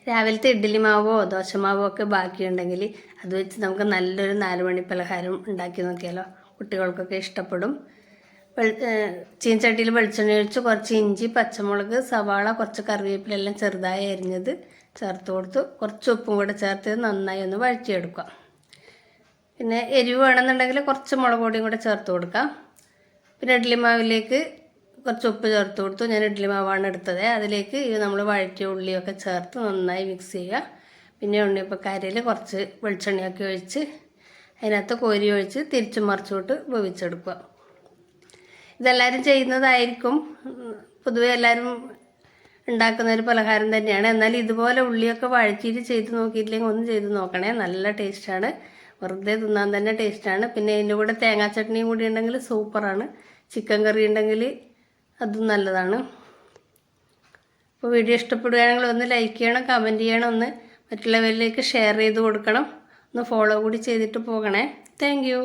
രാവിലത്തെ ഇഡ്ഡലി മാവോ ദോശമാവോ ഒക്കെ ബാക്കിയുണ്ടെങ്കിൽ അത് വെച്ച് നമുക്ക് നല്ലൊരു 4 മണി പലഹാരം ഉണ്ടാക്കി നോക്കിയാലോ. കുട്ടികൾക്കൊക്കെ ഇഷ്ടപ്പെടും. ചീനച്ചട്ടിയിൽ വെളിച്ചെണ്ണ ഒഴിച്ച് കുറച്ച് ഇഞ്ചി, പച്ചമുളക്, സവാള, കുറച്ച് കറിവേപ്പിലെല്ലാം ചെറുതായി അരിഞ്ഞത് ചേർത്ത് കൊടുത്ത് കുറച്ച് ഉപ്പും കൂടെ ചേർത്ത് നന്നായി ഒന്ന് വഴറ്റിയെടുക്കുക. പിന്നെ എരിവ് വേണമെന്നുണ്ടെങ്കിൽ കുറച്ച് മുളക് പൊടിയും കൂടെ ചേർത്ത് കൊടുക്കാം. പിന്നെ ഇഡ്ഡലി മാവിലേക്ക് കുറച്ച് ഉപ്പ് ചേർത്ത് കൊടുത്തു. ഞാൻ ഇഡ്ഡലി മാവാണ് എടുത്തത്. അതിലേക്ക് നമ്മൾ വഴറ്റിയ ഉള്ളിയൊക്കെ ചേർത്ത് നന്നായി മിക്സ് ചെയ്യുക. പിന്നെ ഉണ്ണിയപ്പക്കാരിയിൽ കുറച്ച് വെളിച്ചെണ്ണയൊക്കെ ഒഴിച്ച് അതിനകത്ത് കോരി ഒഴിച്ച് തിരിച്ചും മറിച്ചോട്ട് വേവിച്ചെടുക്കുക. ഇതെല്ലാവരും ചെയ്യുന്നതായിരിക്കും. പൊതുവെ എല്ലാവരും ഉണ്ടാക്കുന്ന ഒരു പലഹാരം തന്നെയാണ്. എന്നാൽ ഇതുപോലെ ഉള്ളിയൊക്കെ വഴറ്റിയിട്ട് ചെയ്ത് നോക്കിയിട്ടില്ലെങ്കിൽ ഒന്ന് ചെയ്ത് നോക്കണേ. നല്ല ടേസ്റ്റാണ്. വെറുതെ തിന്നാൻ തന്നെ ടേസ്റ്റാണ്. പിന്നെ അതിൻ്റെ കൂടെ തേങ്ങാ ചട്നിയും കൂടി ഉണ്ടെങ്കിൽ സൂപ്പറാണ്. ചിക്കൻ കറി ഉണ്ടെങ്കിൽ അതും നല്ലതാണ്. അപ്പോൾ വീഡിയോ ഇഷ്ടപ്പെടുകയാണെങ്കിൽ ഒന്ന് ലൈക്ക് ചെയ്യണം, കമൻറ്റ് ചെയ്യണം, ഒന്ന് മറ്റുള്ളവരിലേക്ക് ഷെയർ ചെയ്ത് കൊടുക്കണം, ഒന്ന് ഫോളോ കൂടി ചെയ്തിട്ട് പോകണേ. Thank U.